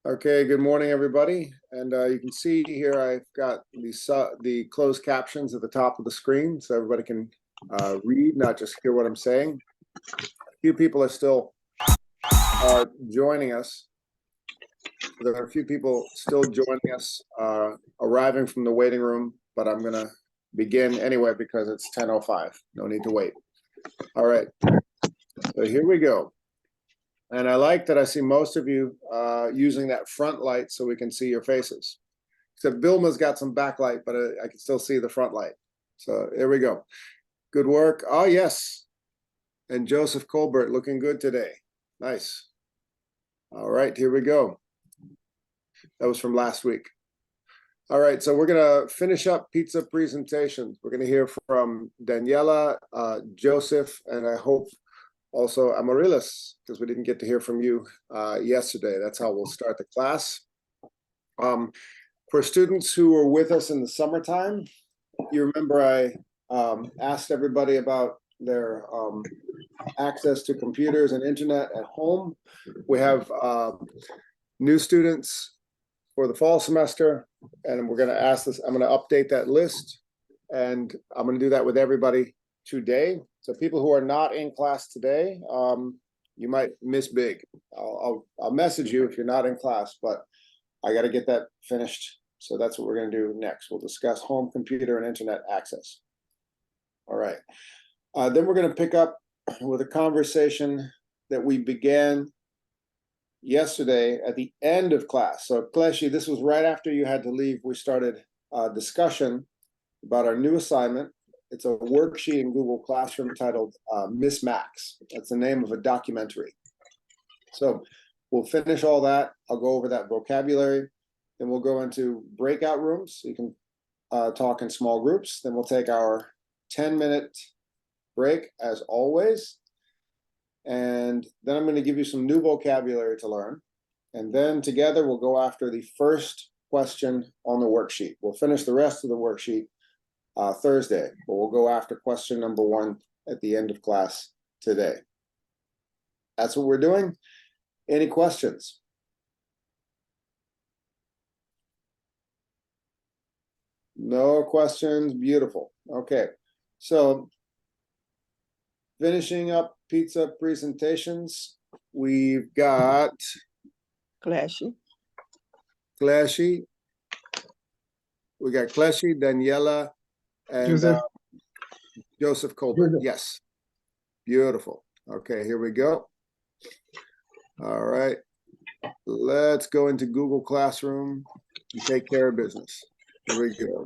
Okay, good morning, everybody. And you can see here I've got the closed captions at the top of the screen so everybody can read, not just hear what I'm saying. A few people are still joining us. There are a few people still joining us, arriving from the waiting room, but I'm going to begin anyway because it's 10:05. No need to wait. All right, so here we go. And I like that I see most of you using that front light so we can see your faces. Except Vilma's got some backlight, but I can still see the front light. So here we go. Good work. Oh, yes. And Joseph Colbert looking good today. Nice. All right, here we go. That was from last week. All right, so we're going to finish up pizza presentations. We're going to hear from Daniela, Joseph, and I hope also Amaryllis, because we didn't get to hear from you yesterday. That's how we'll start the class. For students who were with us in the summertime, you remember I asked everybody about their access to computers and internet at home. We have new students for the fall semester, and we're going to ask this. I'm going to update that list, and I'm going to do that with everybody today. So people who are not in class today, you might miss big. I'll message you if you're not in class, but I got to get that finished. So that's what we're going to do next. We'll discuss home computer and internet access. All right. Then we're going to pick up with a conversation that we began yesterday at the end of class. So Kleshi, this was right after you had to leave. We started a discussion about our new assignment. It's a worksheet in Google Classroom titled Miss Max. That's the name of a documentary. So we'll finish all that. I'll go over that vocabulary. Then we'll go into breakout rooms. So you can talk in small groups. Then we'll take our 10-minute break as always. And then I'm going to give you some new vocabulary to learn. And then together we'll go after the first question on the worksheet. We'll finish the rest of the worksheet Thursday, but we'll go after question number 1 at the end of class today. That's what we're doing. Any questions? No questions. Beautiful. Okay. So finishing up pizza presentations, we've got Clashy. We got Kleshi, Daniela, and Joseph Colbert. Yes. Beautiful. Okay, here we go. All right. Let's go into Google Classroom and take care of business. Here we go.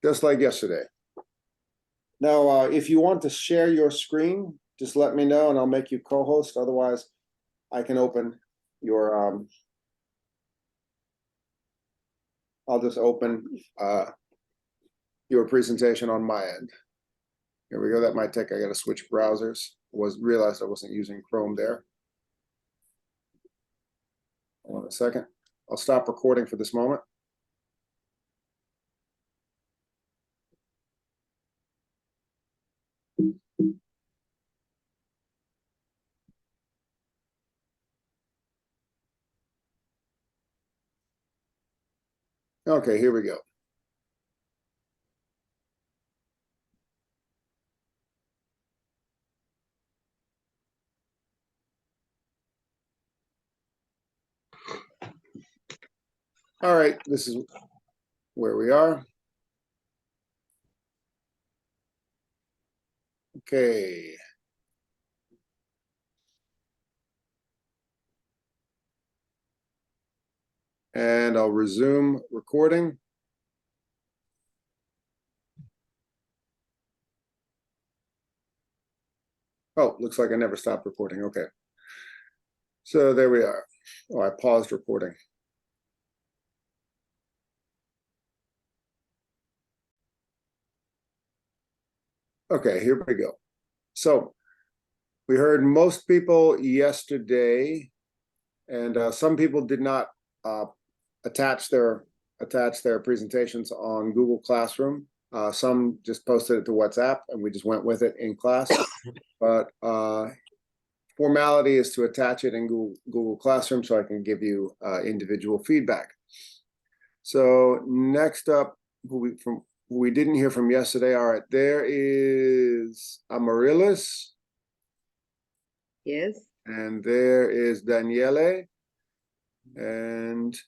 Just like yesterday. Now, if you want to share your screen, just let me know and I'll make you co-host. Otherwise, I can open your, I'll just open your presentation on my end. Here we go. That might take, I got to switch browsers. Realized I wasn't using Chrome there. Hold on a second. I'll stop recording for this moment. Okay, here we go. All right, this is where we are. Okay. And I'll resume recording. Oh, looks like I never stopped recording. Okay. So there we are. Oh, I paused recording. Okay, here we go. So we heard most people yesterday, and some people did not attach their attach their presentations on Google Classroom. Some just posted it to WhatsApp, and we just went with it in class. But formality is to attach it in Google Classroom so I can give you individual feedback. So next up, who we didn't hear from yesterday. All right, there is Amarilis. Yes. And there is Daniele. And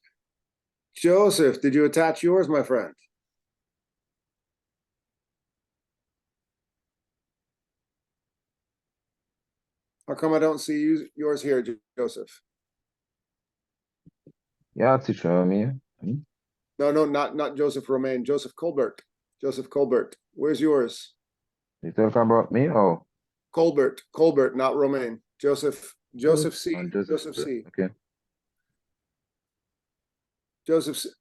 Joseph, did you attach yours, my friend? How come I don't see yours here, Joseph? Yeah, teacher, me. No, not Joseph Romain. Joseph Colbert. Joseph Colbert. Where's yours? You talking about me? Oh, Colbert, not Romain. Joseph C. Joseph C. Okay.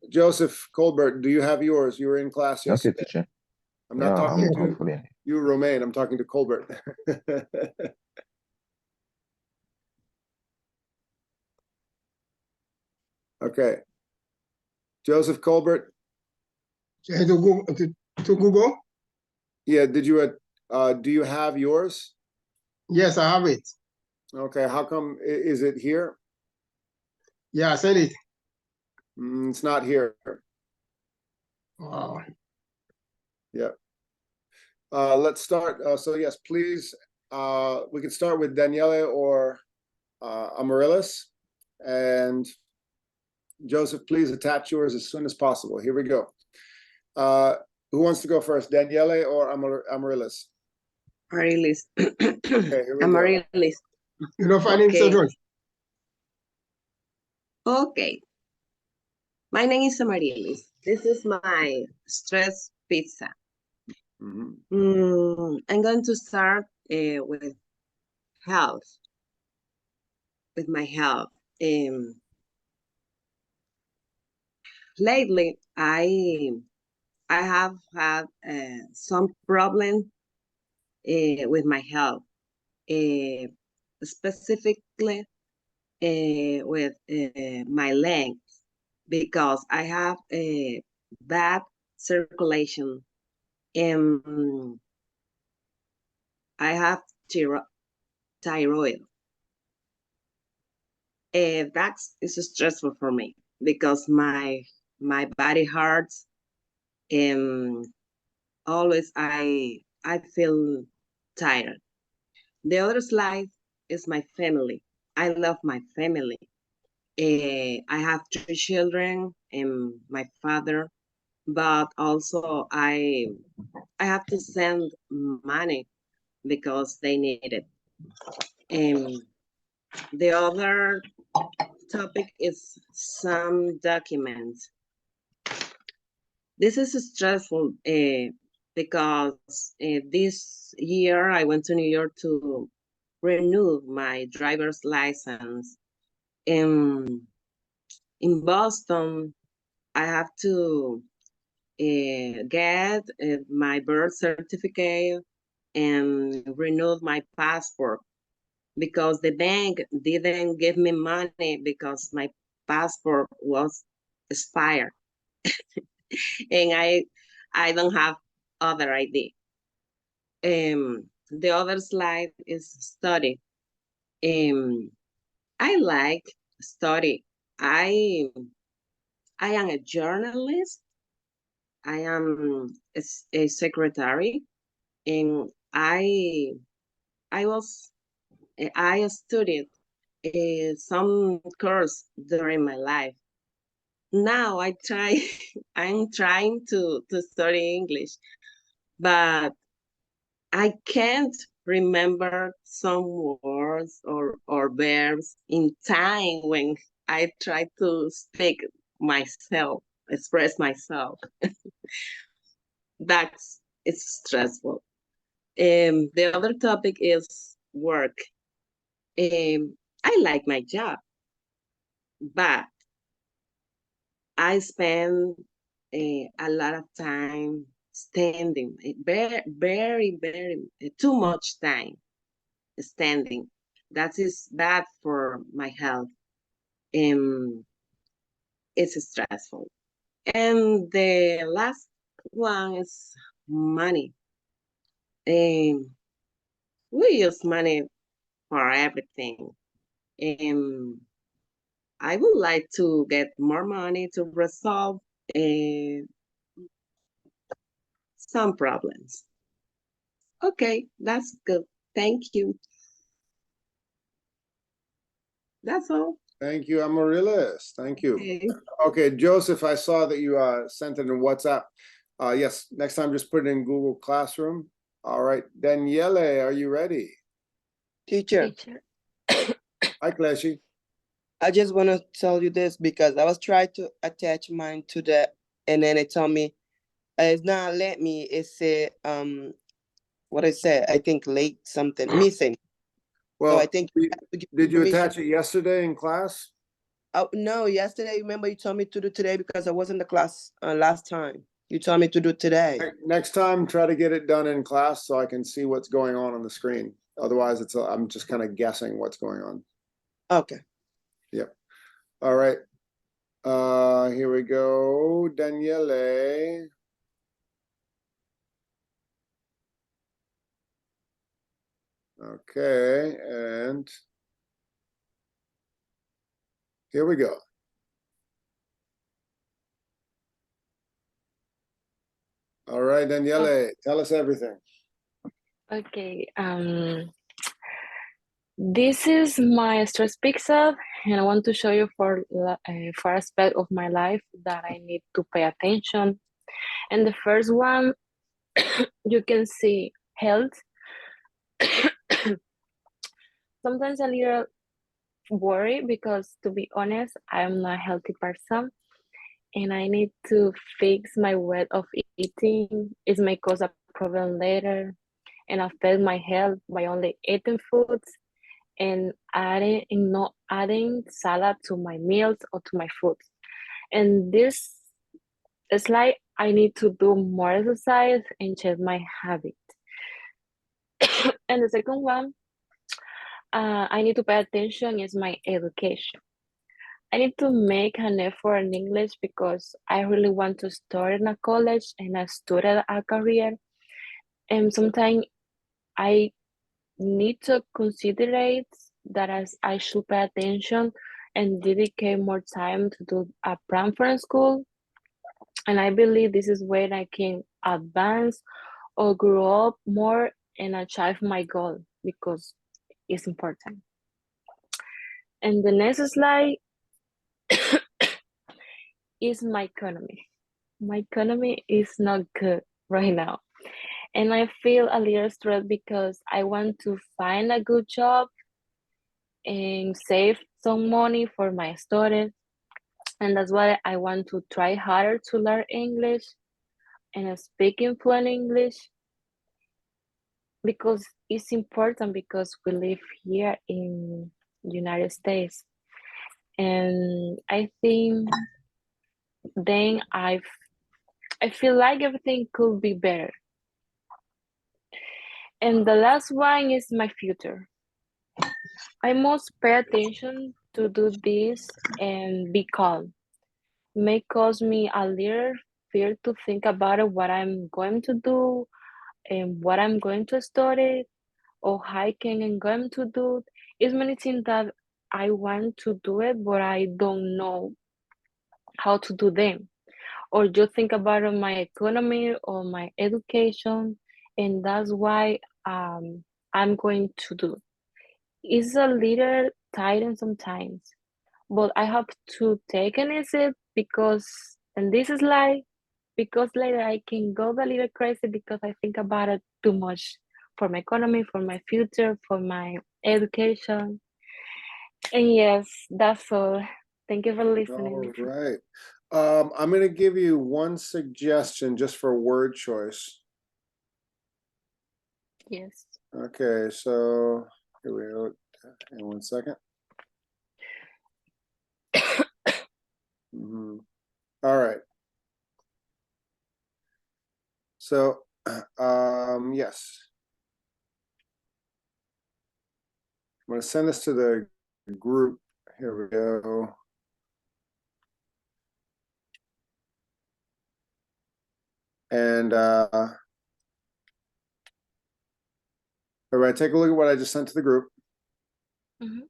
Joseph Colbert, do you have yours? You were in class yesterday. Okay, teacher. I'm not talking to hopefully. you, Romain. I'm talking to Colbert. Okay. Joseph Colbert. To Google? Yeah, did you do you have yours? Yes, I have it. Okay, how come is it here? Yeah, I said it. It's not here. Wow. Yeah. Let's start. So yes, please. We can start with Daniele or Amaryllis, and Joseph, please attach yours as soon as possible. Here we go. Who wants to go first, Daniele or Amaryllis? Amaryllis. Okay, here we go. Amaryllis. You don't find it so good. Okay. My name is Amaryllis. This is my stress pizza. Mm-hmm. I'm going to start with health. With my health. Lately, I have had some problem with my health, specifically with my legs, because I have a bad circulation, and I have thyroid. That is stressful for me because my body hurts, and always I feel tired. The other slide is my family. I love my family. I have 3 children and my father, but also I have to send money because they need it. And the other topic is some documents. This is stressful because this year I went to New York to renew my driver's license. In Boston, I have to get my birth certificate and renew my passport because the bank didn't give me money because my passport was expired and I don't have other ID. The other slide is study. I like study. I am a journalist. I am a secretary, and I studied some course during my life. Now I'm trying to study English, but I can't remember some words or verbs in time when I try to speak myself, express myself. It's stressful. The other topic is work. I like my job, but I spend a lot of time standing, very too much time standing. That is bad for my health. It's stressful. And the last one is money. We use money for everything. I would like to get more money to resolve some problems. Okay, that's good. Thank you. That's all. Thank you, Amaryllis. Thank you. Okay. Okay, Joseph, I saw that you sent it in WhatsApp. Yes, next time just put it in Google Classroom. All right, Daniele, are you ready? Teacher, Hi, Clashy. I just want to tell you this because I was trying to attach mine to the, and then it told me it's not let me. It said what I said. I think late something missing. Well, So I think you have to give did you permission. attach it yesterday in class? Oh no! Yesterday, remember you told me to do today because I was in the class last time. You told me to do today. Next time, try to get it done in class so I can see what's going on the screen. Otherwise, I'm just kind of guessing what's going on. Okay. Yep. All right. Here we go. Daniele. Okay, and here we go. All right, Daniele, tell us everything. Okay, this is my stress pizza, and I want to show you for aspect of my life that I need to pay attention. And the first one, you can see health. Sometimes a little worry because, to be honest, I'm not a healthy person, and I need to fix my way of eating. It may cause a problem later, and affect my health by only eating foods and not adding salad to my meals or to my foods. And this is like I need to do more exercise and change my habit. And the second one, I need to pay attention is my education. I need to make an effort in English because I really want to start in a college and I study a career. And sometimes I need to consider that as I should pay attention and dedicate more time to do a plan for school. And I believe this is where I can advance or grow up more and achieve my goal because it's important. And the next slide is my economy. My economy is not good right now. And I feel a little stressed because I want to find a good job and save some money for my studies. And that's why I want to try harder to learn English and speaking fluent English because it's important because we live here in United States. And I think then I feel like everything could be better. And the last one is my future. I must pay attention to do this and be calm. May cause me a little fear to think about what I'm going to do and what I'm going to study or hiking and going to do. It's many things that I want to do it, but I don't know how to do them. Or just think about my economy or my education, and that's why I'm going to do. It's a little tiring sometimes, but I have to take an easy because, and this is like, because later I can go a little crazy because I think about it too much for my economy, for my future, for my education. And yes, that's all. Thank you for listening. All right. I'm going to give you one suggestion just for word choice. Yes. Okay, so here we go. Hang on 1 second. All right. So, yes. I'm going to send this to the group. Here we go. And everybody take a look at what I just sent to the group. Mhm.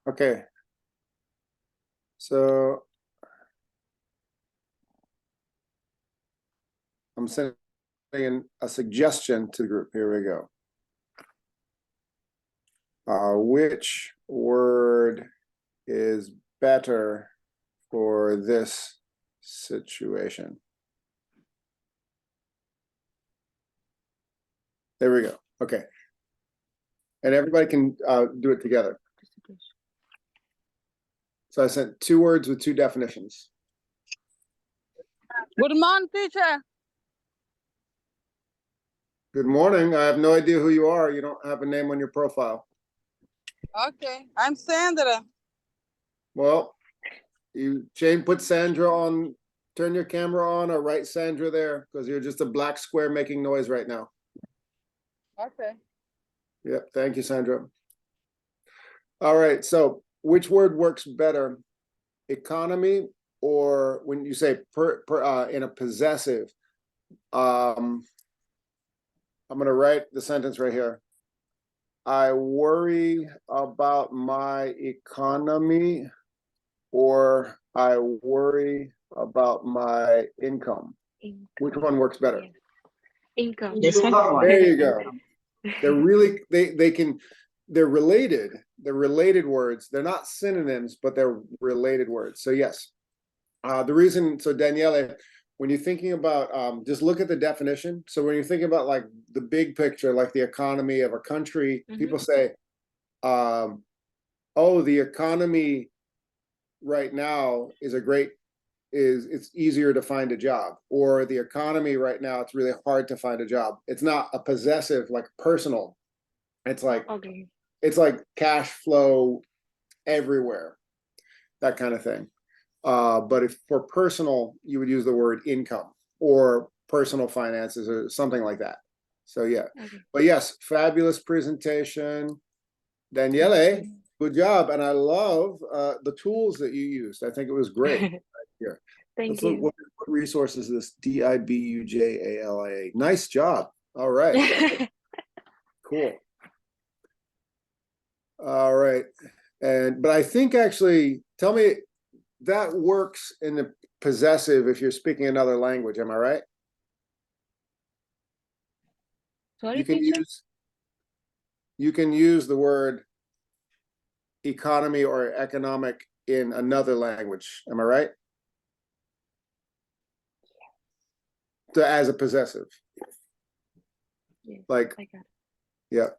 Okay. So I'm sending a suggestion to the group. Here we go. Which word is better for this situation? There we go. Okay. And everybody can do it together. So I sent 2 words with 2 definitions. Good morning, teacher. Good morning. I have no idea who you are. You don't have a name on your profile. Okay, I'm Sandra. Well, Shane, put Sandra on, turn your camera on or write Sandra there because you're just a black square making noise right now. Okay. Yep. Thank you, Sandra. All right. So which word works better? Economy, or when you say in a possessive, I'm going to write the sentence right here. I worry about my economy, or I worry about my income. Which one works better? Yes. Income. There you go. They're really, they're related. They're related words. They're not synonyms, but they're related words. So yes, the reason, so Daniele, when you're thinking about, just look at the definition. So when you're thinking about like the big picture, like the economy of a country, people say, oh, the economy right now is it's easier to find a job, or the economy right now, it's really hard to find a job. It's not a possessive, like personal. It's like, Okay. it's like cash flow everywhere, that kind of thing. But if for personal, you would use the word income or personal finances or something like that. So yeah, Okay. but yes, fabulous presentation, Daniele. Good job, and I love the tools that you used. I think it was great. Here, Thank let's look you. what resource is this? DIBUJALIA. Nice job. All right, cool. All right, but I think actually, tell me, that works in the possessive if you're speaking another language. Am I right? Sorry, You can teacher? use the word economy or economic in another language. Am I right? As a possessive. Yes, Like, I got it. yeah.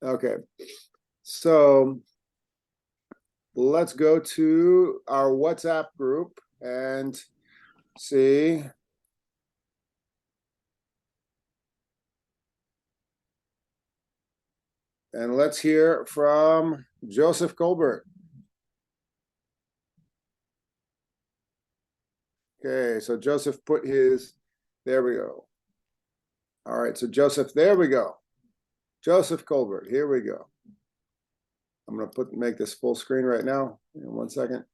Okay. So let's go to our WhatsApp group and see. And let's hear from Joseph Colbert. Okay, so Joseph put his, there we go. All right, so Joseph, there we go. Joseph Colbert, here we go. I'm gonna make this full screen right now. In 1 second.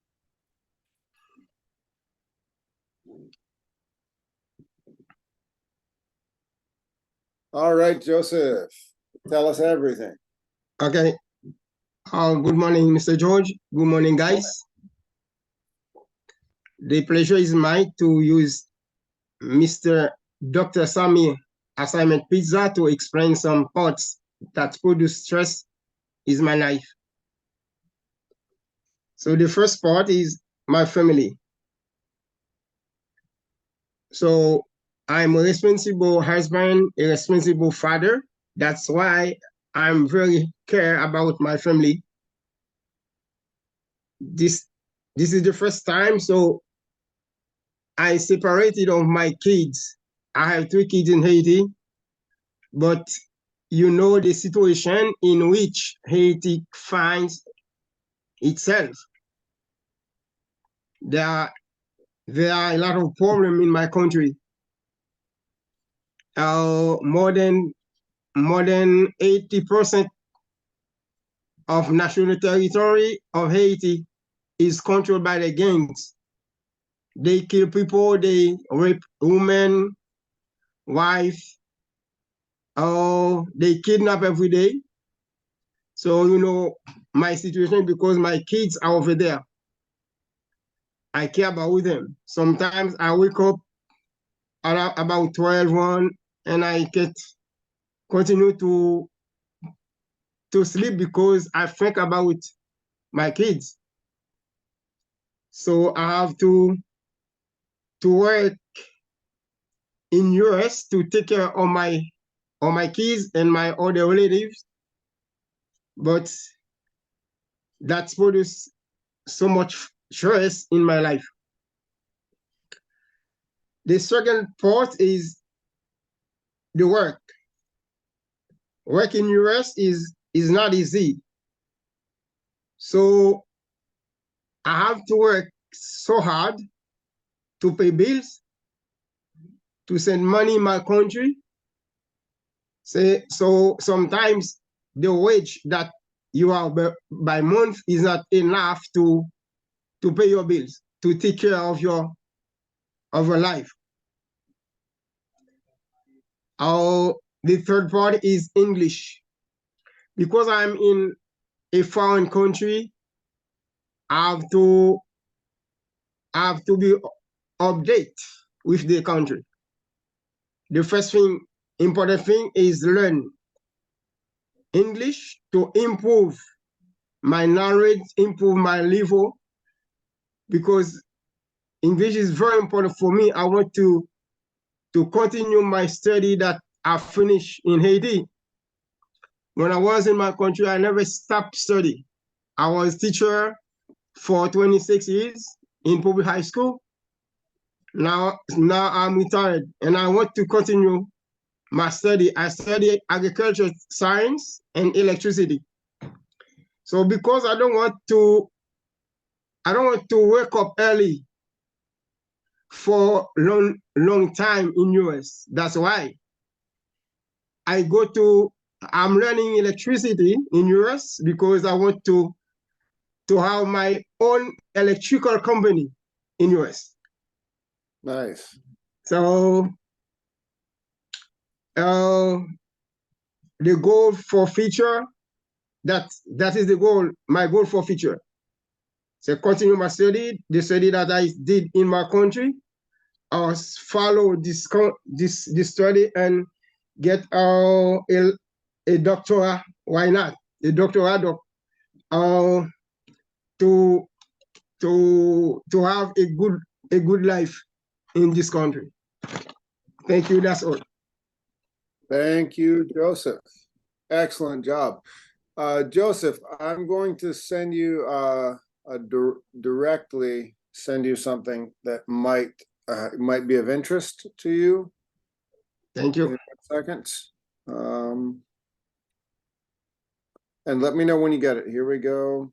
All right, Joseph, tell us everything. Okay. Good morning, Mr. George. Good morning, guys. The pleasure is mine to use Mr. Dr. Sami assignment pizza to explain some parts that produce stress in my life. So the first part is my family. So I'm a responsible husband, a responsible father. That's why I'm very care about my family. This is the first time, so I separated of my kids. I have 3 kids in Haiti, but you know the situation in which Haiti finds itself. there are a lot of problems in my country. More than 80% of national territory of Haiti is controlled by the gangs. They kill people, they rape women, wife, they kidnap every day. So, you know, my situation, because my kids are over there, I care about them. Sometimes I wake up at about 12, 1, and I can't continue to sleep because I think about my kids. So I have to work in US to take care of my kids and my other relatives. But that's produced so much stress in my life. The second part is the work. Work in US is not easy. So I have to work so hard to pay bills, to send money in my country. So sometimes the wage that you have by month is not enough to pay your bills, to take care of your life. The third part is English. Because I'm in a foreign country, I have to be update with the country. The first important thing is learn English to improve my knowledge, improve my level, because English is very important for me. I want to continue my study that I finished in Haiti. When I was in my country, I never stopped studying. I was teacher for 26 years in public high school. Now I'm retired and I want to continue my study. I study agriculture science and electricity. So because I don't want to wake up early for long time in US. That's why I'm learning electricity in US because I want to have my own electrical company in US. Nice. So the goal for future, that is the goal, my goal for future. So continue my study, the study that I did in my country, or follow this study and get a doctorate. Why not? A doctorate to have a good life in this country. Thank you. That's all. Thank you, Joseph. Excellent job. Joseph, I'm going to send you directly send you something that might be of interest to you. Thank you. In a second. And let me know when you get it. Here we go.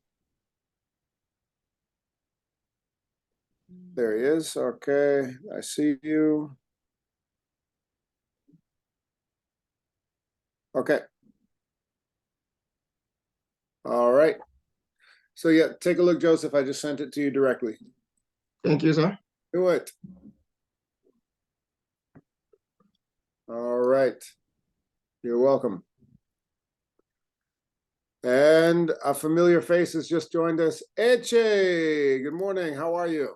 There he is. Okay, I see you. Okay. All right. So yeah, take a look, Joseph. I just sent it to you directly. Thank you, sir. Do it. All right. You're welcome. And a familiar face has just joined us. Eche, good morning. How are you?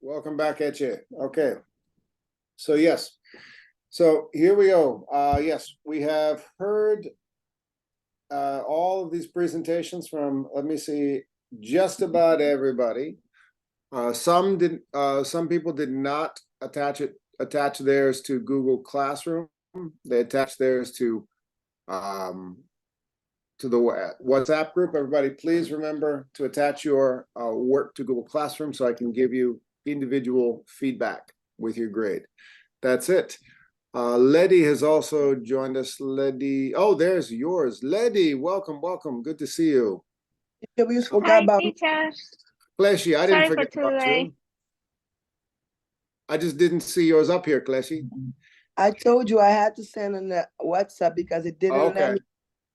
Welcome back, Eche. Okay. So yes. So here we go. Yes, we have heard all of these presentations from, let me see, just about everybody. Some people did not attach theirs to Google Classroom. They attached theirs to the WhatsApp group. Everybody, please remember to attach your work to Google Classroom so I can give you individual feedback with your grade. That's it. Letty has also joined us. Letty, oh, there's yours. Letty, welcome, welcome. Good to see you. We forgot Hi, about teacher. Kleshy, I didn't Sorry for forget too about late. you. I just didn't see yours up here, Kleshy. I told you I had to send on the WhatsApp because it didn't let Okay. me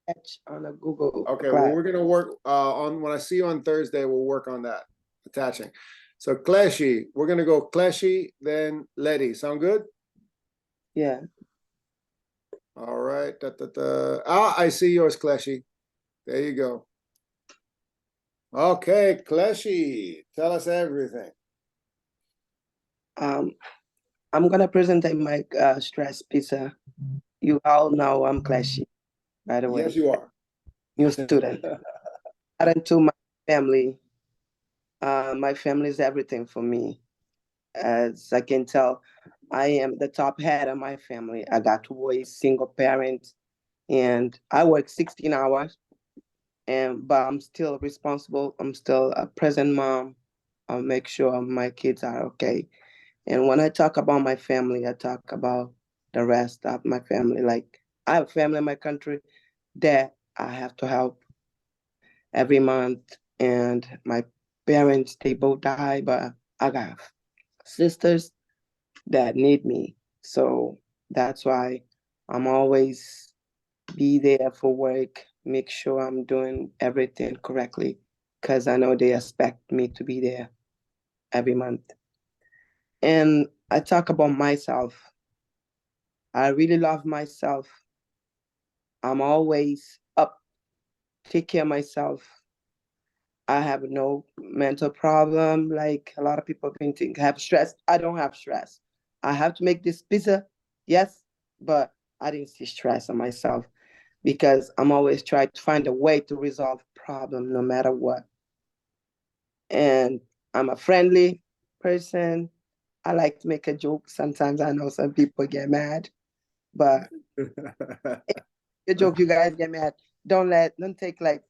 catch on a Google Okay, well, Class. we're gonna work on when I see you on Thursday, we'll work on that attaching. So Kleshy, we're gonna go Kleshy, then Letty. Sound good? Yeah. All right. Ah, I see yours, Kleshy. There you go. Okay, Kleshy, tell us everything. I'm gonna present my stress pizza. You all know I'm Clashy, by the way. Yes, you are. New student. Adding to my family. My family is everything for me. As I can tell, I am the top head of my family. I got two boys, single parent, and I work 16 hours, but I'm still responsible. I'm still a present mom. I'll make sure my kids are okay. And when I talk about my family, I talk about the rest of my family. Like I have family in my country that I have to help every month, and my parents they both die, but I got sisters that need me. So that's why I'm always be there for work, make sure I'm doing everything correctly, because I know they expect me to be there every month. And I talk about myself. I really love myself. I'm always up, take care of myself. I have no mental problem like a lot of people been thinking. Have stress. I don't have stress. I have to make this pizza, yes, but I didn't see stress on myself because I'm always trying to find a way to resolve problem no matter what. And I'm a friendly person. I like to make a joke. Sometimes I know some people get mad, but a joke, you guys get mad. Don't take like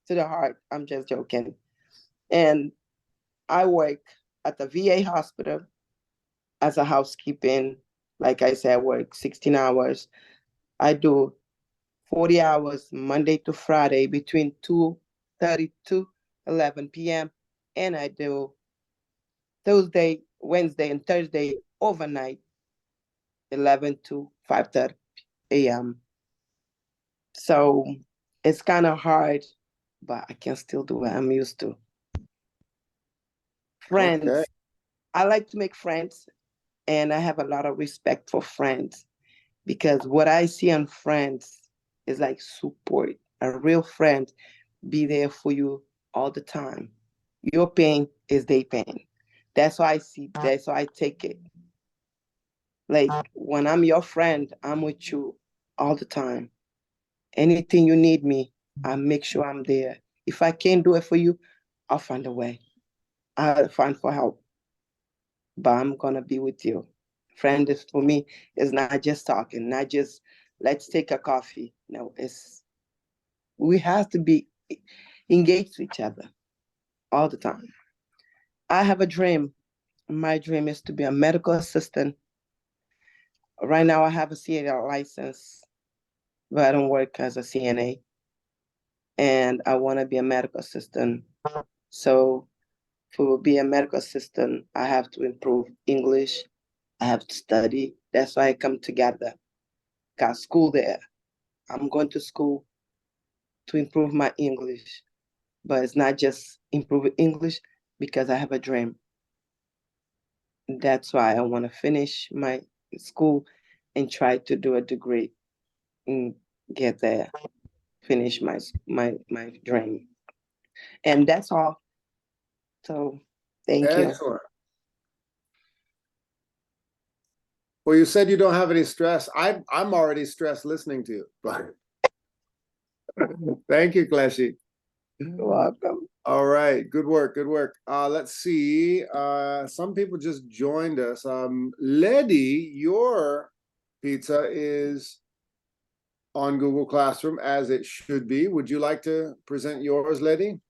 to the heart. I'm just joking. And I work at the VA hospital as a housekeeping. Like I said, I work 16 hours. I do 40 hours Monday to Friday between 2:30 to 11 p.m. And I do Tuesday, Wednesday, and Thursday overnight, 11 to 5:30 a.m. So it's kind of hard, but I can still do it. I'm used to. Friends. Okay. I like to make friends, and I have a lot of respect for friends because what I see on friends is like support. A real friend be there for you all the time. Your pain is their pain. That's why I see. That's why I take it. Like when I'm your friend, I'm with you all the time. Anything you need me, I make sure I'm there. If I can't do it for you, I'll find a way. I'll find for help. But I'm gonna be with you. Friend is for me is not just talking, not just let's take a coffee. No, it's we have to be engaged with each other all the time. I have a dream. My dream is to be a medical assistant. Right now I have a CNA license, but I don't work as a CNA. And I want to be a medical assistant. So to be a medical assistant, I have to improve English. I have to study. That's why I come together. Got school there. I'm going to school to improve my English, but it's not just improve English because I have a dream. That's why I want to finish my school and try to do a degree and get there, finish my dream. And that's all. So thank you. Excellent. Well, you said you don't have any stress. I'm already stressed listening to you, but thank you, Kleshy. You're welcome. All right, good work, good work. Let's see. Some people just joined us. Letty, your pizza is on Google Classroom as it should be. Would you like to present yours, Letty?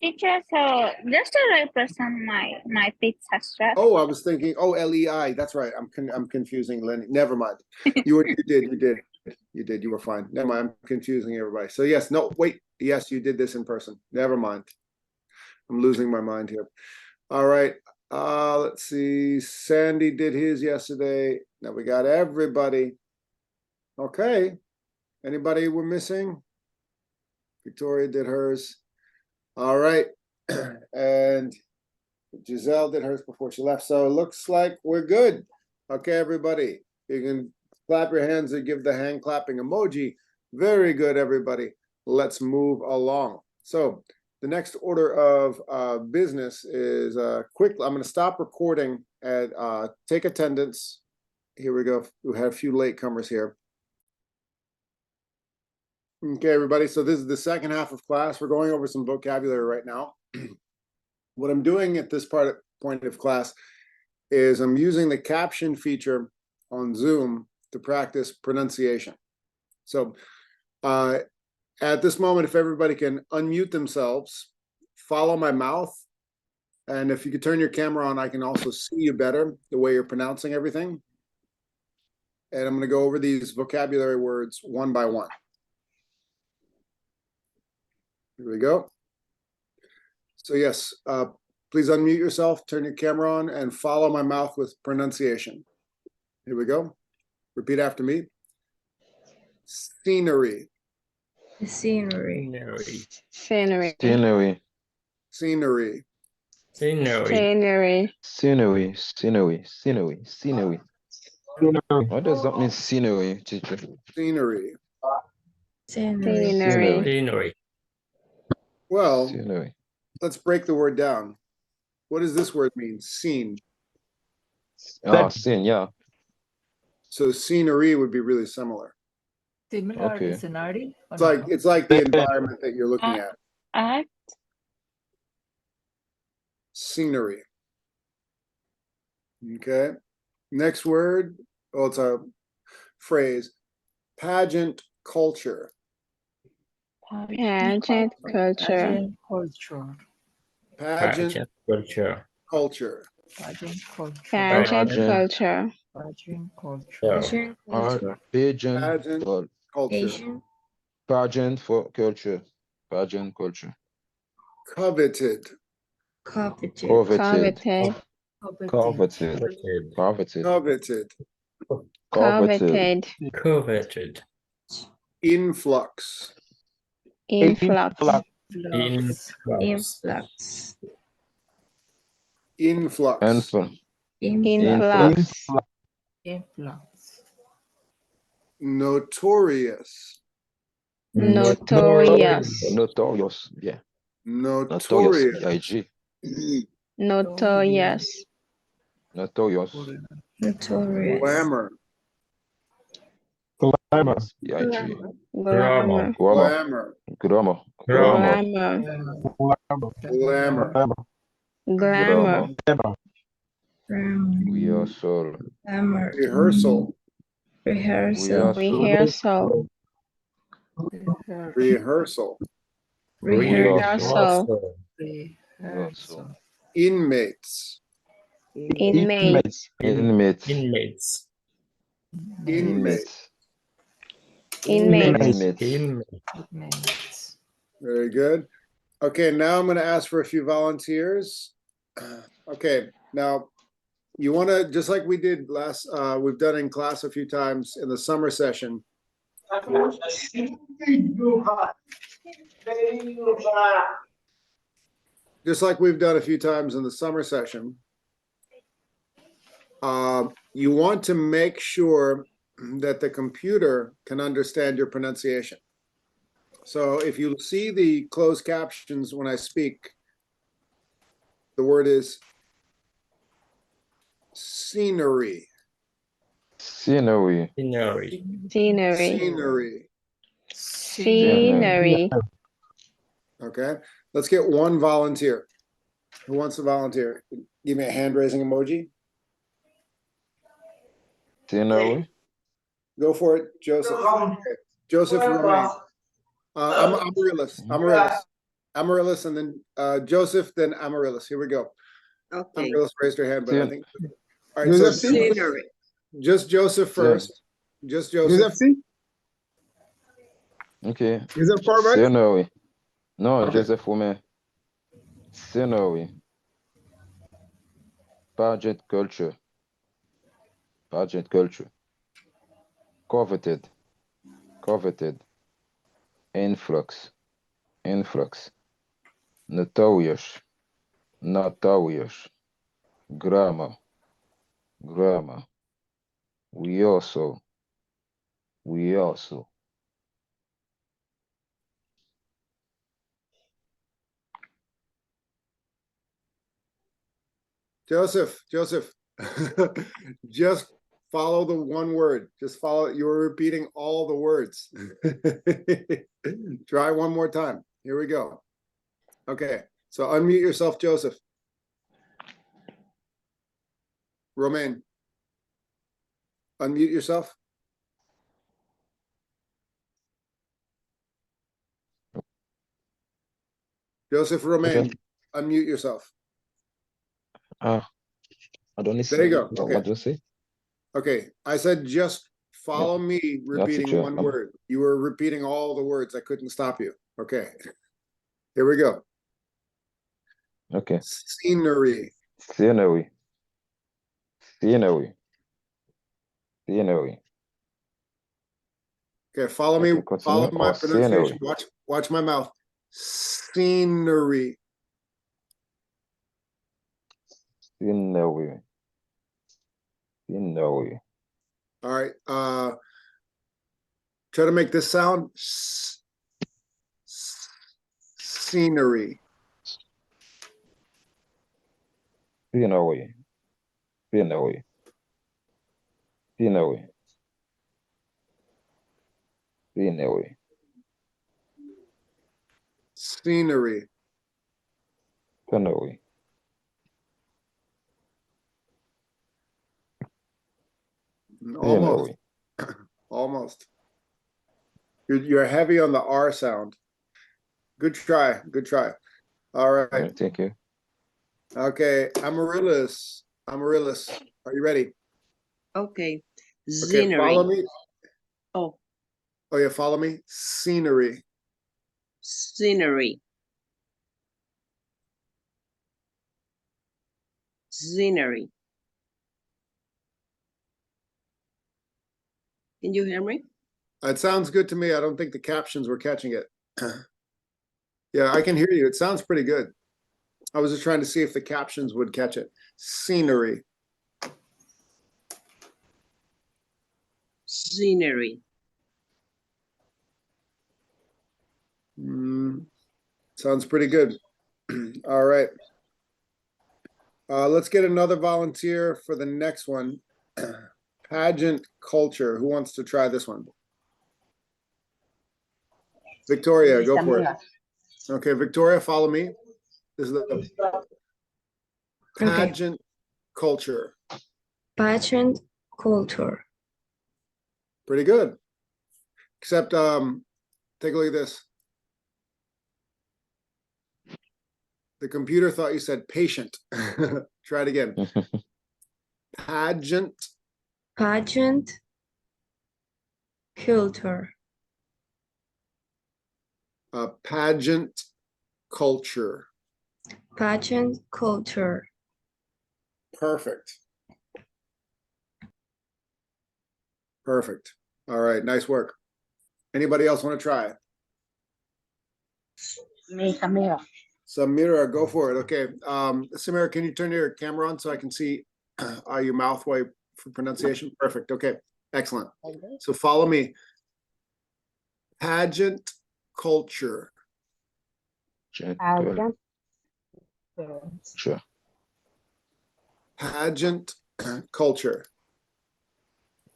Teacher, so just to represent my pizza strap. Oh, I was thinking, oh, LEI. That's right. I'm confusing Lenny. Never mind. You did. You were fine. Never mind. I'm confusing everybody. So yes, no, wait. Yes, you did this in person. Never mind. I'm losing my mind here. All right. Let's see. Sandy did his yesterday. Now we got everybody. Okay. Anybody we're missing? Victoria did hers. All right. And Giselle did hers before she left. So it looks like we're good. Okay, everybody. You can clap your hands and give the hand clapping emoji. Very good, everybody. Let's move along. So the next order of business is quick. I'm going to stop recording and take attendance. Here we go. We have a few latecomers here. Okay, everybody. So this is the second half of class. We're going over some vocabulary right now. What I'm doing at this point of class is I'm using the caption feature on Zoom to practice pronunciation. So at this moment, if everybody can unmute themselves, follow my mouth. And if you could turn your camera on, I can also see you better, the way you're pronouncing everything. And I'm going to go over these vocabulary words one by one. Here we go. So yes, please unmute yourself, turn your camera on, and follow my mouth with pronunciation. Here we go. Repeat after me. Scenery. Scenery. Scenery. Scenery. Scenery. Scenery. Scenery. Scenery. Scenery. Scenery. What does that mean, scenery, teacher? Scenery. Scenery. Well, Scenery. let's break the word down. What does this word mean? Scene. Ah, scene, yeah. So scenery would be really similar. Similar Okay. to scenery? It's like the environment that you're looking at. Act. Scenery. Okay. Next word. Oh, it's a phrase. Pageant culture. Pageant culture. Pageant culture. Pageant culture. Pageant culture. Pageant for culture. Pageant culture. Coveted. Coveted. Coveted. Coveted. Coveted. Coveted. Coveted. Influx. Influx. Influx. Influx. Notorious. Notorious. Notorious. Yeah. Notorious. B-I-G. Notorious. Notorious. Glamour. B-I-G. Glamour. Grammar. Glamour. Grammar. Glamour. Glamour. Glamour. Rehearsal. Rehearsal. Rehearsal. Rehearsal. Rehearsal. Rehearsal. Inmates. Inmates. Inmates. Inmates. Inmates. Inmates. Very good. Okay, now I'm going to ask for a few volunteers. Okay, now you want to, just like we did last, we've done in class a few times in the summer session. Just like we've done a few times in the summer session, you want to make sure that the computer can understand your pronunciation. So if you see the closed captions when I speak, the word is scenery. Scenery. Scenery. Okay, let's get one volunteer. Who wants to volunteer? Give me a hand raising emoji. Scenery. Go for it, Joseph. Okay. Joseph Romain. I'm a realist. Amaryllis, and then Joseph, then Amaryllis. Here we go. Okay. Amaryllis raised her hand, but I Sin- think. All right, so Joseph C? Scenery. just Joseph first. Just Joseph. Joseph C? Okay. Joseph Corbett? Scenery. No, Okay. Joseph Woman. Scenery. Pageant culture. Pageant culture. Coveted. Coveted. Influx. Influx. Notorious. Notorious. Grammar. Grammar. We also. We also. Joseph, just follow the one word. Just follow it. You were repeating all the words. Try one more time. Here we go. Okay, so unmute yourself, Joseph. Romain, unmute yourself. Joseph Romain, Okay. unmute yourself. Ah, I don't listen. There you go. Okay. What do you say? Okay, I said just follow me repeating teacher. one word. You were repeating all the words. I couldn't stop you. Okay, here we go. Okay. Scenery. Scenery. Scenery. Scenery. Okay, follow Okay, me. continue. Follow my Oh, pronunciation. scenery. Watch my mouth. Scenery. Scenery. Scenery. All right. Try to make this sound. Scenery. Scenery. Scenery. Scenery. Scenery. Scenery. Scenery. Almost. Scenery. Almost. You're heavy on the R sound. Good try. Good try. All right. All right, thank you. Okay. Amaryllis. Amaryllis. Are you ready? Okay. Okay. Follow Scenery. me. Oh, Oh, yeah. Follow me. Scenery. scenery. Scenery. Can you hear me? It sounds good to me. I don't think the captions were catching it. Yeah, I can hear you. It sounds pretty good. I was just trying to see if the captions would catch it. Scenery. Scenery. Sounds pretty good. All right. Let's get another volunteer for the next one. Pageant culture. Who wants to try this one? Victoria, go for it. Okay, Victoria, follow me. This is the pageant culture. Pageant culture. Pretty good. Except, take a look at this. The computer thought you said patient. Try it again. Pageant. Pageant culture. Pageant culture. Pageant culture. Perfect. Perfect. All right, nice work. Anybody else want to try? Me, Samira. Samira, go for it. Okay. Samira, can you turn your camera on so I can see your mouth while for pronunciation? Perfect. Okay. Excellent. So follow me. Pageant culture. Sure. Pageant culture.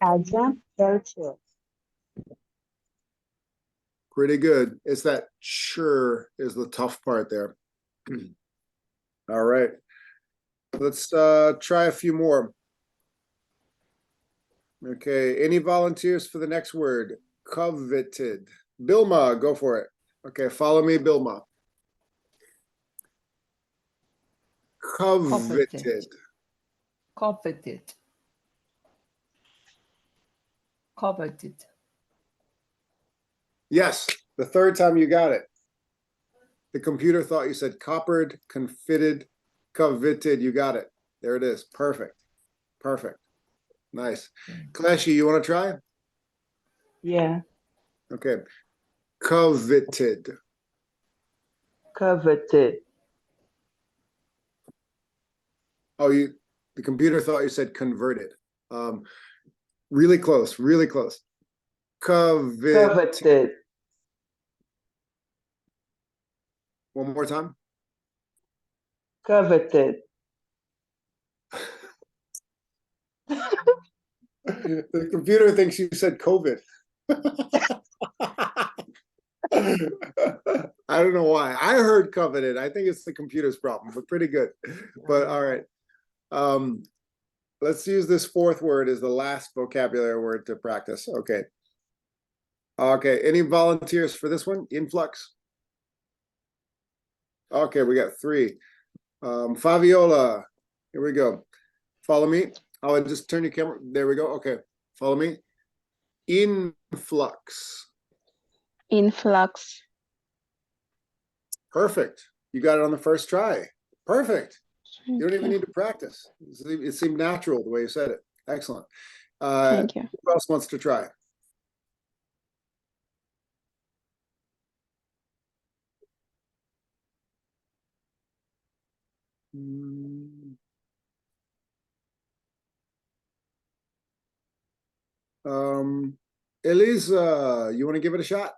Pageant culture. Pretty good. It's that sure is the tough part there. All right. Let's try a few more. Okay. Any volunteers for the next word? Coveted. Bilma, go for it. Okay. Follow me, Bilma. Coveted. Coveted. Coveted. Yes, the third time you got it. The computer thought you said coppered, confitted, coveted. You got it. There it is. Perfect. Perfect. Nice. Clashie, you want to try? Yeah. Okay. Coveted. Coveted. Oh, the computer thought you said converted. Really close, really close. Coveted. One more time. Coveted. The computer thinks you said COVID. I don't know why. I heard coveted. I think it's the computer's problem, but pretty good. But all right. Let's use this fourth word as the last vocabulary word to practice. Okay. Okay. Any volunteers for this one? Influx? Okay, we got 3. Fabiola, here we go. Follow me. I'll just turn your camera. There we go. Okay. Follow me. Influx. Influx. Perfect. You got it on the first try. Perfect. You don't even Okay. need to practice. It seemed natural the way you said it. Excellent. Thank you. Who else wants to try? Elisa, you want to give it a shot?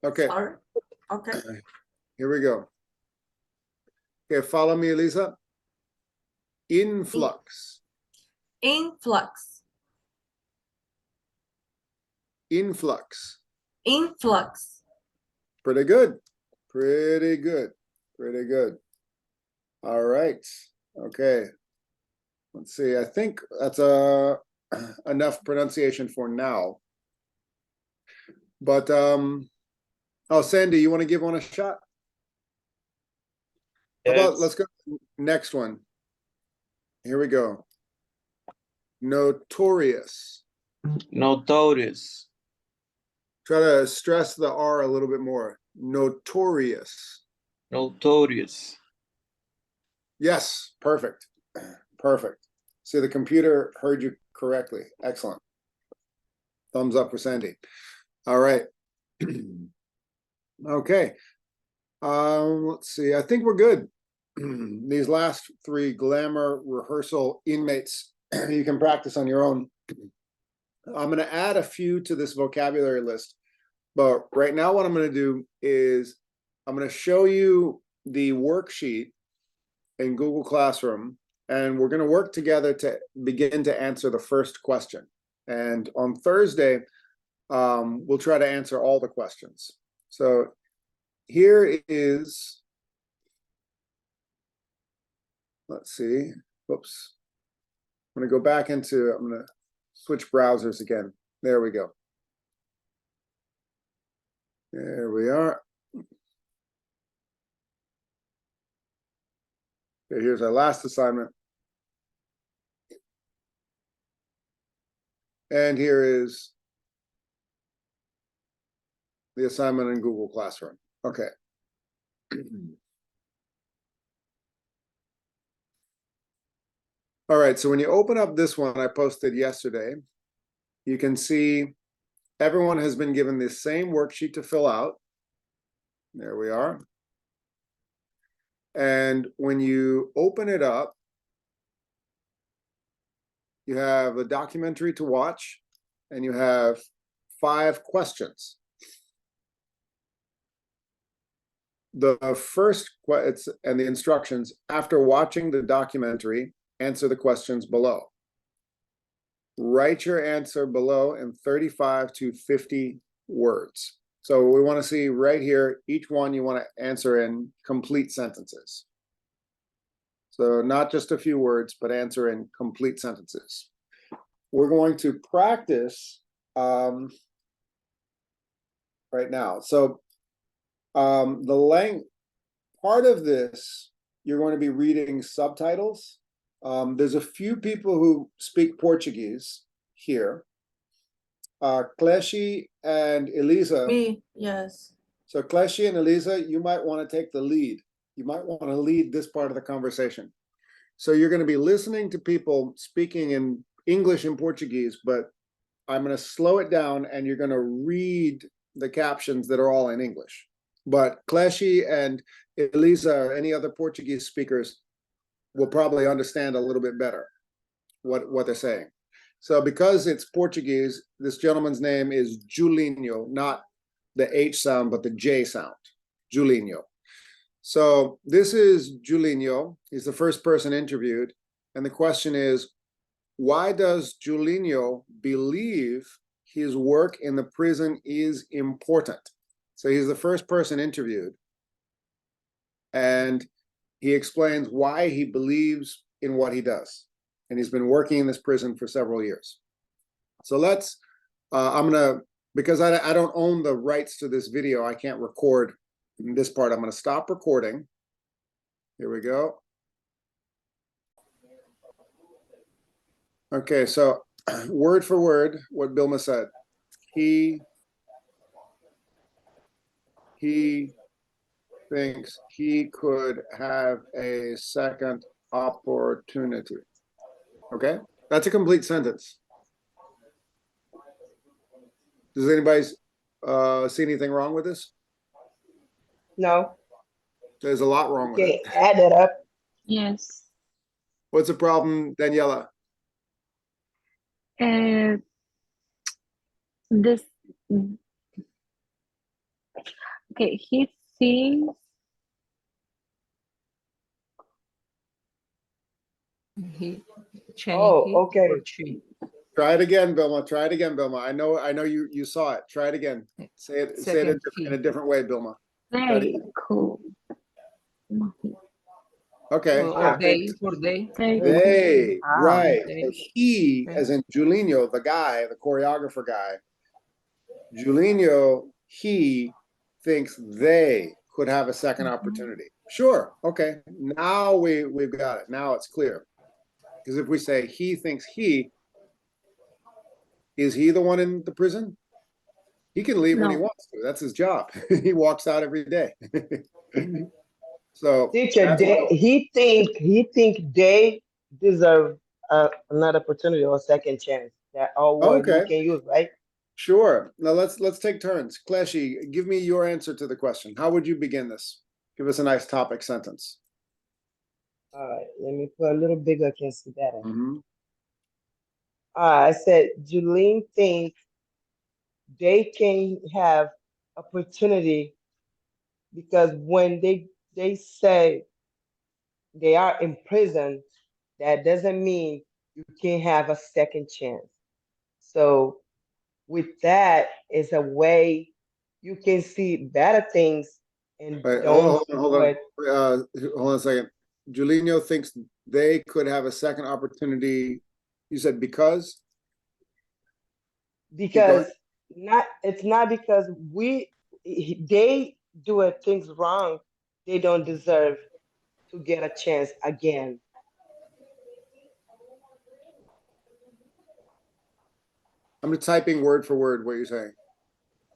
Okay. Sorry. Okay. Here we go. Okay, follow me, Elisa. Influx. Influx. Influx. Influx. Pretty good. Pretty good. Pretty good. All right. Okay. Let's see. I think that's enough pronunciation for now. But oh, Sandy, you want to give one a shot? How about let's go to the next one. Here we go. Notorious. Notorious. Try to stress the R a little bit more. Notorious. Notorious. Yes, perfect. Perfect. See, the computer heard you correctly. Excellent. Thumbs up for Sandy. All right. Okay. Let's see. I think we're good. These last 3 glamour rehearsal inmates, you can practice on your own. I'm going to add a few to this vocabulary list, but right now what I'm going to do is I'm going to show you the worksheet in Google Classroom, and we're going to work together to begin to answer the first question. And on Thursday, we'll try to answer all the questions. So here is, let's see, whoops. I'm going to go back into, I'm going to switch browsers again. There we go. There we are. Okay, here's our last assignment. And here is the assignment in Google Classroom. Okay. All right, so when you open up this one I posted yesterday, you can see everyone has been given the same worksheet to fill out. There we are. And when you open it up, you have a documentary to watch, and you have 5 questions. The first and the instructions: after watching the documentary, answer the questions below. Write your answer below in 35 to 50 words. So we want to see right here, each one you want to answer in complete sentences. So not just a few words, but answer in complete sentences. We're going to practice right now. So The length, part of this, you're going to be reading subtitles. There's a few people who speak Portuguese here. Cleshi and Elisa. Me, yes. So Cleshi and Elisa, you might want to take the lead. You might want to lead this part of the conversation. So you're going to be listening to people speaking in English and Portuguese, but I'm going to slow it down and you're going to read the captions that are all in English. But Cleshi and Elisa or any other Portuguese speakers will probably understand a little bit better what they're saying. So because it's Portuguese, this gentleman's name is Julinho, not the H sound, but the J sound, Julinho. So this is Julinho. He's the first person interviewed. And the question is, why does Julinho believe his work in the prison is important? So he's the first person interviewed. And he explains why he believes in what he does. And he's been working in this prison for several years. So let's, I'm gonna, because I don't own the rights to this video, I can't record in this part. I'm gonna stop recording. Here we go. Okay, so word for word, what Bilma said. He thinks he could have a second opportunity. Okay, that's a complete sentence. Does anybody see anything wrong with this? No. There's a lot wrong with Okay, it. add that up. Yes. What's the problem, Daniela? This. Okay, he thinks. Okay. Try it again, Bilma. Try it again, Bilma. I know you saw it. Try it again. Say it in a different way, Bilma. Very cool. Okay. For day. They, right. Okay. So he, as in Julinho, the guy, the choreographer guy, Julinho, he thinks they could have a second opportunity. Sure. Okay. Now we've got it. Now it's clear. Because if we say he thinks is he the one in the prison? He can leave when he wants to. That's his job. He walks out every day. So Teacher, he think they deserve another opportunity or second chance. That all word we can use, right? Sure. Now let's take turns. Cleshi, give me your answer to the question. How would you begin this? Give us a nice topic sentence. All right, let me put a little bigger. I can see better. Mm-hmm. I said, Julene thinks they can have opportunity because when they say they are in prison, that doesn't mean you can have a second chance. So with that is a way you can see better things and Wait, don't hold on a second. Julinho thinks they could have a second opportunity. You said because? Because it's not because they do things wrong, they don't deserve to get a chance again. I'm typing word for word what you're saying.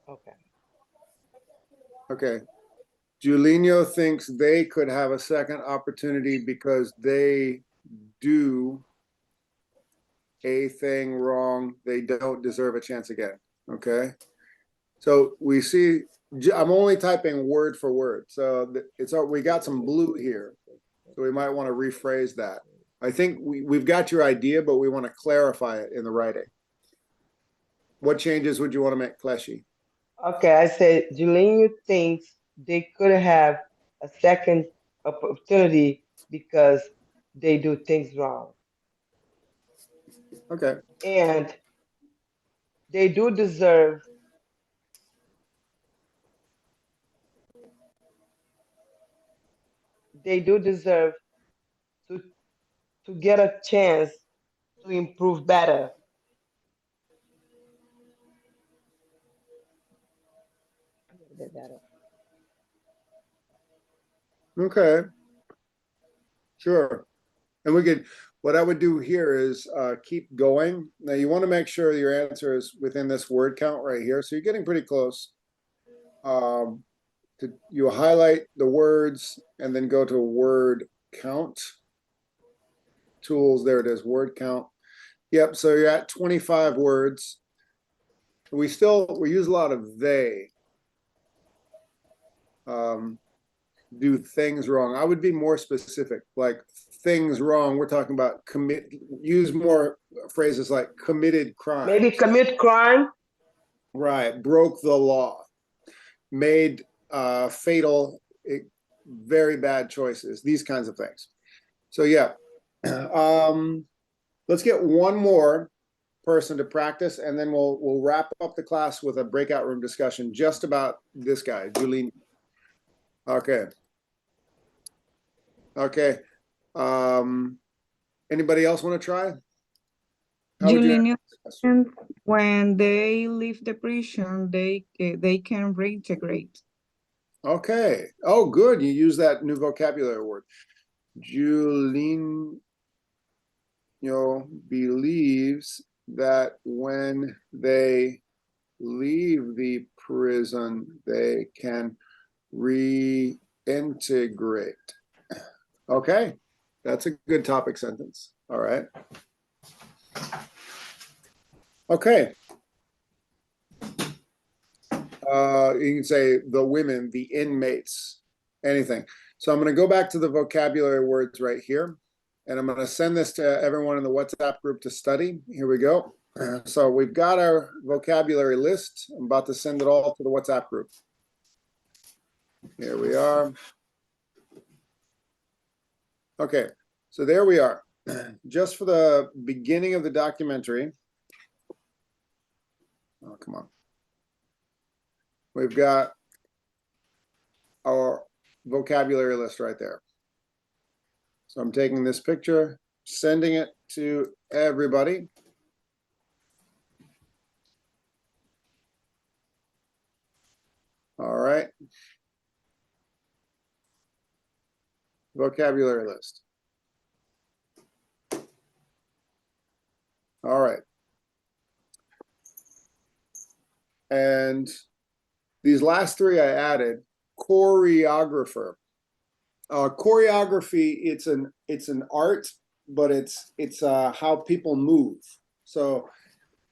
Okay. Okay. Julinho thinks they could have a second opportunity because they do a thing wrong. They don't deserve a chance again. Okay. So we see, I'm only typing word for word. So we got some blue here. So we might want to rephrase that. I think we've got your idea, but we want to clarify it in the writing. What changes would you want to make, Cleshi? Okay, I said Julinho thinks they could have a second opportunity because they do things wrong. Okay. And they do deserve to get a chance to improve better. Okay. Sure. And we could, what I would do here is keep going. Now you want to make sure your answer is within this word count right here. So you're getting pretty close. You highlight the words and then go to word count. Tools, there it is, word count. Yep, so you're at 25 words. We use a lot of they. Do things wrong. I would be more specific, like things wrong. We're talking about use more phrases like committed crime. Maybe commit crime. Right, broke the law, made fatal, very bad choices, these kinds of things. So yeah, let's get one more person to practice, and then we'll wrap up the class with a breakout room discussion just about this guy, Julien. Okay. Okay. Anybody else want to try? Julian, when they leave the prison, they can reintegrate. Okay. Oh, good. You use that new vocabulary word. Julinho believes that when they leave the prison, they can reintegrate. Okay. That's a good topic sentence. All right. Okay. You can say the women, the inmates, anything. So I'm going to go back to the vocabulary words right here, and I'm going to send this to everyone in the WhatsApp group to study. Here we go. So we've got our vocabulary list. I'm about to send it all to the WhatsApp group. Here we are. Okay, so there we are. Just for the beginning of the documentary. Oh, come on. We've got our vocabulary list right there. So I'm taking this picture, sending it to everybody. All right. Vocabulary list. All right. And these last three I added. Choreographer. Choreography, it's an art, but it's how people move. So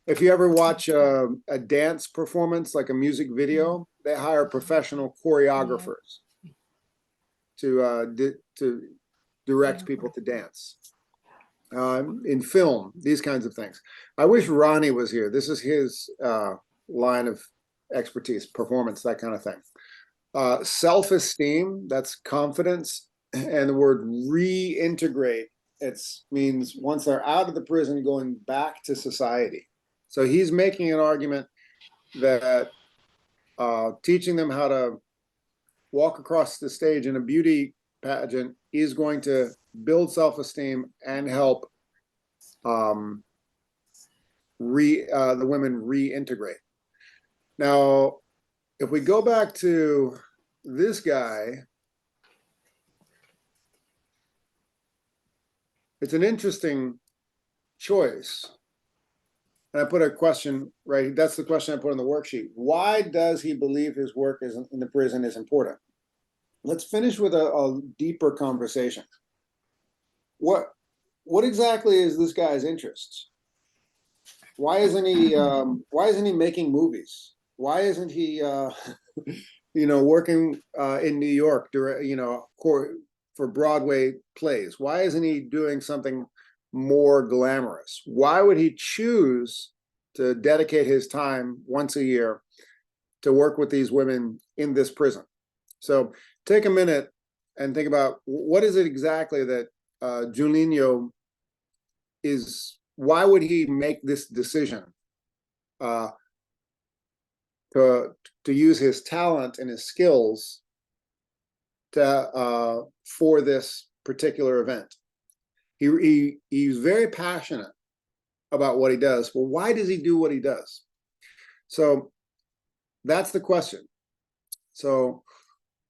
if you ever watch a dance performance, like a music video, they hire professional choreographers to direct people to dance. In film, these kinds of things. I wish Ronnie was here. This is his line of expertise, performance, that kind of thing. Self-esteem, that's confidence, and the word reintegrate, it means once they're out of the prison, going back to society. So he's making an argument that teaching them how to walk across the stage in a beauty pageant is going to build self-esteem and help the women reintegrate. Now, if we go back to this guy, it's an interesting choice. And I put a question, right? That's the question I put on the worksheet. Why does he believe his work in the prison is important? Let's finish with a deeper conversation. What exactly is this guy's interests? Why isn't he making movies? Why isn't he working in New York, for Broadway plays? Why isn't he doing something more glamorous? Why would he choose to dedicate his time once a year to work with these women in this prison? So take a minute and think about what is it exactly that Julinho is, why would he make this decision to use his talent and his skills for this particular event? He's very passionate about what he does. Well, why does he do what he does? So that's the question. So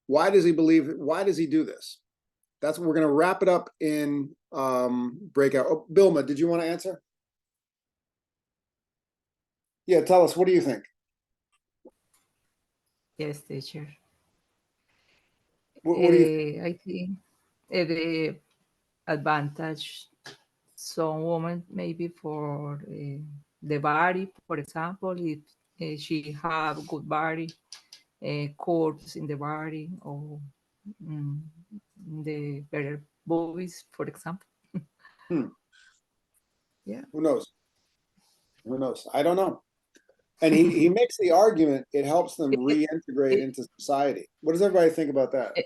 Why does he believe, why does he do this? That's what we're going to wrap it up in breakout. Oh, Bilma, did you want to answer? Yeah, tell us, what do you think? Yes, teacher. What do you I think the advantage some women maybe for the body, for example, if she have good body, curves in the body, or the better boobies, for example. Yeah. Who knows? Who knows? I don't know. And he makes the argument it helps them reintegrate into society. What does everybody think about that?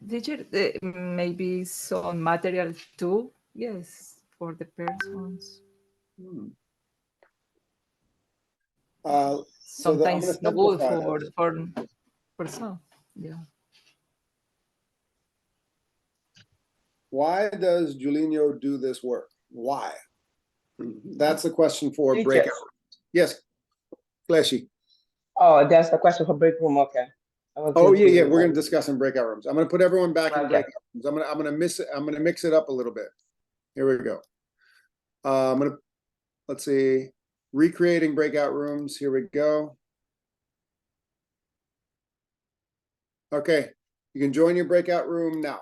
Teacher, maybe some material too. Yes, for the persons. So I'm going Sometimes to not good simplify this. for some. Yeah. Why does Julinho do this work? Why? That's the question for Teacher. breakout. Yes, Fleshy. Oh, that's the question for break room. Okay. Oh yeah, we're going to discuss in breakout rooms. I'm going to put everyone back in Okay. breakout rooms. I'm going to mix it up a little bit. Here we go. I'm going to, let's see, recreating breakout rooms. Here we go. Okay, you can join your breakout room now.